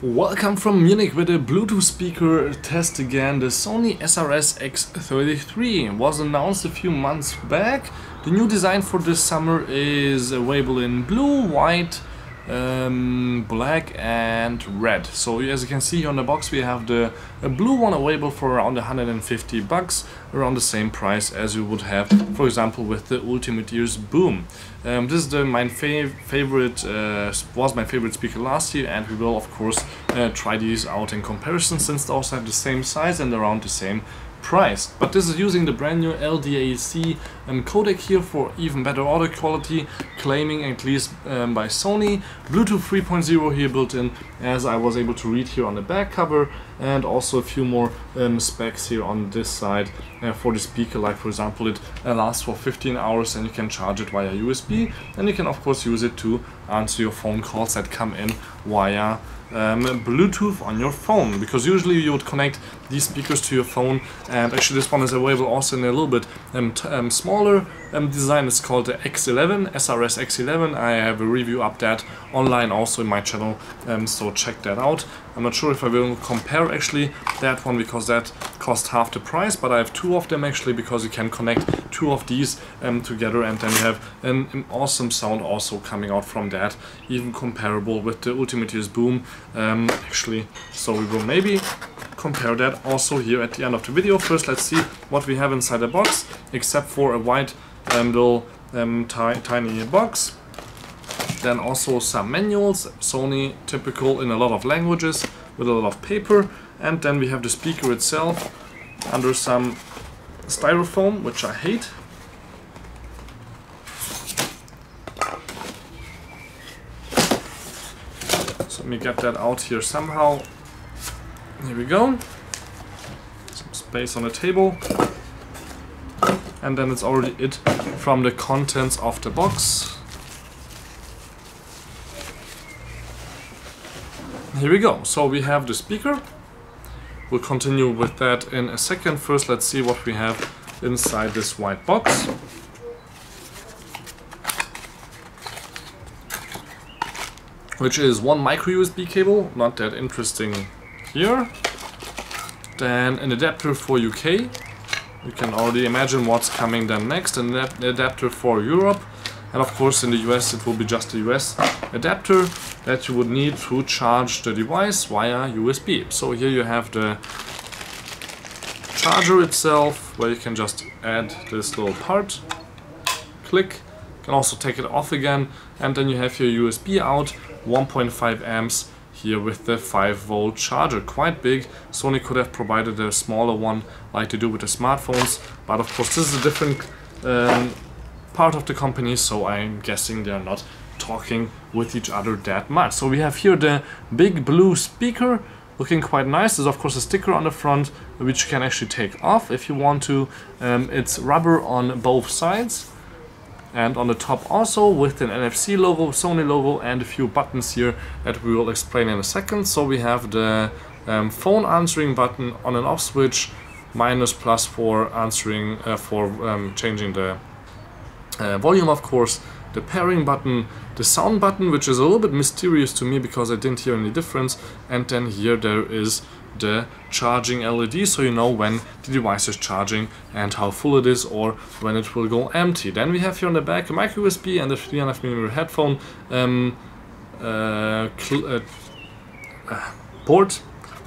Welcome from Munich with a Bluetooth speaker test again. The Sony SRS-X33 was announced a few months back. The new design for this summer is available in blue, white, black and red. So as you can see here on the box, we have the blue one available for around 150 bucks, around the same price as you would have, for example, with the Ultimate Ears Boom. This is my favorite speaker last year, and we will of course try these out in comparison, since they also have the same size and around the same price. But this is using the brand new LDAC codec here for even better audio quality, claiming at least by Sony. Bluetooth 3.0 here built in, as I was able to read here on the back cover, and also a few more specs here on this side for the speaker, like for example it lasts for 15 hours and you can charge it via USB, and you can of course use it to answer your phone calls that come in via Bluetooth on your phone, because usually you would connect these speakers to your phone, and actually this one is available also in a little bit smaller design. It's called the X11, SRS-X11. I have a review up that online also in my channel, so check that out. I'm not sure if I will compare actually that one, because that cost half the price, but I have two of them actually, because you can connect two of these together, and then you have an awesome sound also coming out from that, even comparable with the Ultimate Ears Boom actually. So we will maybe compare that also here at the end of the video. First, let's see what we have inside the box, except for a white little tiny box. Then also some manuals, Sony typical in a lot of languages, with a lot of paper. And then we have the speaker itself under some styrofoam, which I hate. So let me get that out here somehow. Here we go. Some space on the table. And then it's already it from the contents of the box. Here we go. So we have the speaker. We'll continue with that in a second. First, let's see what we have inside this white box. Which is one micro USB cable, not that interesting here. Then an adapter for UK. You can already imagine what's coming then next. An adapter for Europe. And of course in the US it will be just a US adapter that you would need to charge the device via USB. So here you have the charger itself, where you can just add this little part. Click. You can also take it off again, and then you have your USB out, 1.5 amps here with the 5-volt charger. Quite big. Sony could have provided a smaller one like they do with the smartphones, but of course this is a different part of the company, so I'm guessing they're not talking with each other that much. So we have here the big blue speaker, looking quite nice. There's of course a sticker on the front, which you can actually take off if you want to. It's rubber on both sides, and on the top also with an NFC logo, Sony logo, and a few buttons here that we will explain in a second. So we have the phone answering button, on and off switch, minus plus for answering, changing the volume of course, the pairing button, the sound button, which is a little bit mysterious to me because I didn't hear any difference, and then here there is the charging LED, so you know when the device is charging and how full it is, or when it will go empty. Then we have here on the back a micro USB and a 3.5mm headphone port,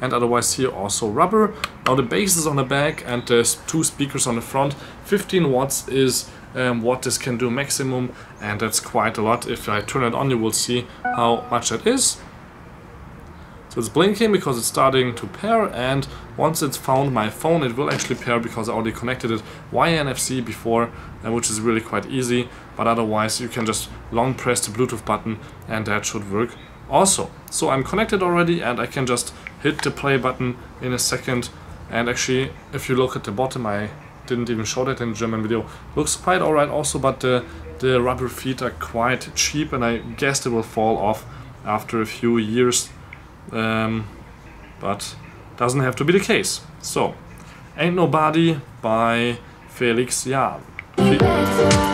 and otherwise here also rubber. Now the base is on the back and there's two speakers on the front. 15 watts is what this can do maximum, and that's quite a lot. If I turn it on, you will see how much that is. So it's blinking because it's starting to pair, and once it's found my phone, it will actually pair, because I already connected it via NFC before, which is really quite easy. But otherwise you can just long press the Bluetooth button and that should work also. So I'm connected already, and I can just hit the play button in a second. And actually, if you look at the bottom, I didn't even show that in the German video, looks quite alright also, but the rubber feet are quite cheap, and I guess they will fall off after a few years. But doesn't have to be the case. So, Ain't Nobody by Felix Jan. Ain't nobody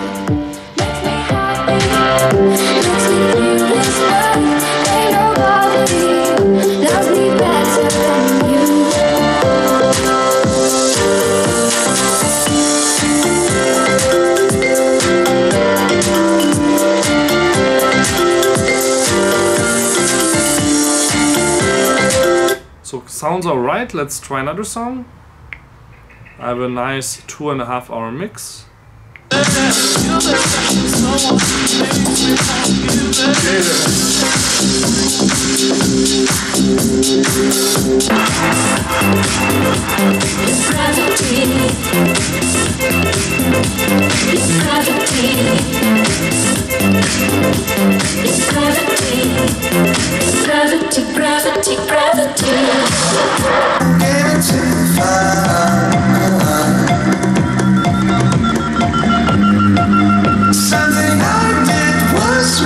Sounds alright, let's try another song. I have a nice 2.5 hour mix. Something I did was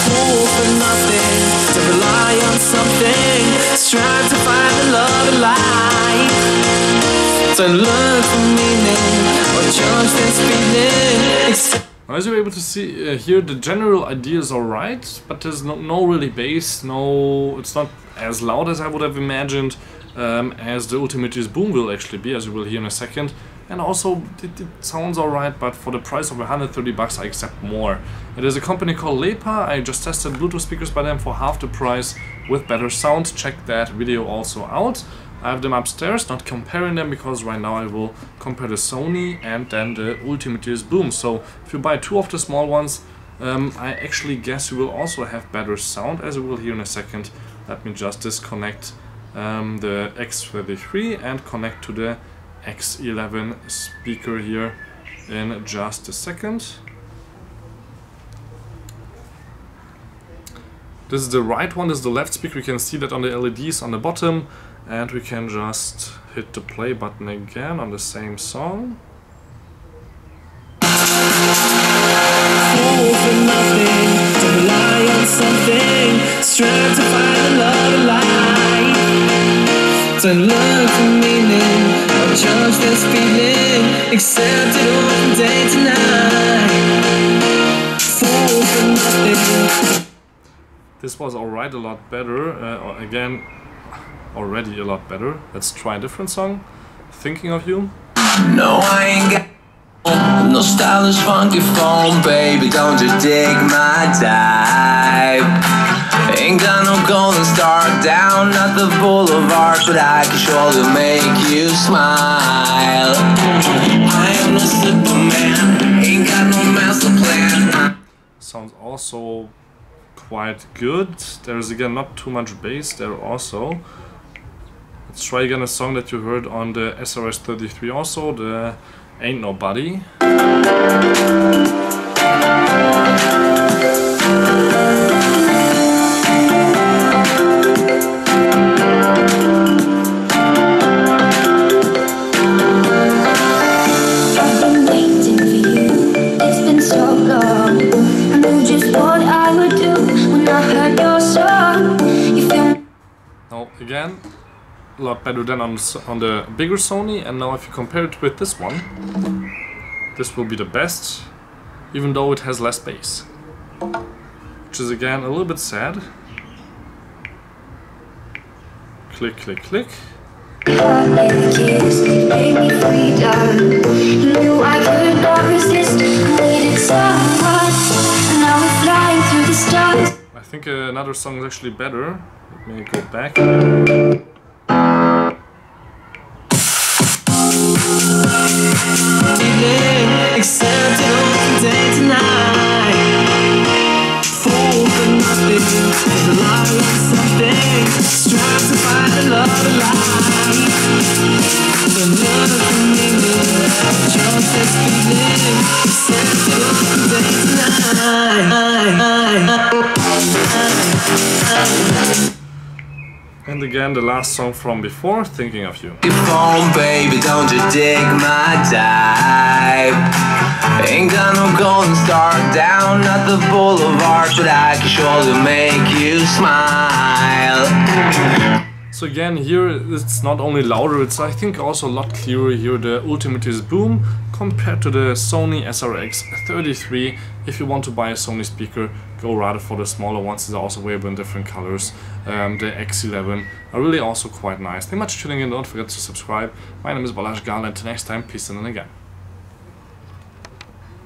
Fool for nothing, to rely on something, strive to find the love in life, to look for meaning, or judge this feeling. As you're able to see here, the general idea is alright, but there's no really bass, it's not as loud as I would have imagined, as the Ultimate Use Boom will actually be, as you will hear in a second. And also, it sounds alright, but for the price of 130 bucks I accept more. It is a company called Lepa. I just tested Bluetooth speakers by them for half the price with better sound. Check that video also out. I have them upstairs, not comparing them, because right now I will compare the Sony and then the Ultimate Use Boom. So if you buy two of the small ones, I actually guess you will also have better sound, as you will hear in a second. Let me just disconnect the X33 and connect to the X11 speaker here in just a second. This is the right one, this is the left speaker. You can see that on the LEDs on the bottom, and we can just hit the play button again on the same song. Fool for nothing, to rely on something, strive to find the love in life, to look for meaning, or judge this feeling, accept it all from day to night. Fool for nothing. This was alright, a lot better. Again, already a lot better. Let's try a different song. Thinking of You. No, I ain't got no stylish funky phone, baby, don't you dig my type. Ain't got no golden star down at the boulevard, but I can surely make you smile. I am no Superman, ain't got no master plan. Sounds also quite good. There's again not too much bass there also. Let's try again a song that you heard on the SRS-33 also, the Ain't Nobody. I've been waiting for you, it's been so long. I knew just what I would do when I heard your song. You feel Now again, a lot better than on the bigger Sony, and now if you compare it with this one, this will be the best, even though it has less bass, which is again a little bit sad. Click, click, click. kiss, gave me freedom. You knew I could not resist. I needed someone, and now we're flying through the stars. I think another song is actually better. Let me go back. Accept it all from day to night. Fool for nothing, rely on something, strive to find the love of life, to look for meaning, just this feeling. Accept it all from day to night. And again, the last song from before, Thinking of You. Your phone, baby, don't you dig my type. Ain't got no golden star down at the boulevard, but I can surely make you smile. So again, here it's not only louder, it's I think also a lot clearer here, the Ultimate Use Boom compared to the Sony SRS-X33. If you want to buy a Sony speaker, go rather for the smaller ones. They're also available in different colors. The X11 are really also quite nice. Thank you much for tuning in. Don't forget to subscribe. My name is Balázs Gál, and until next time, peace and then again.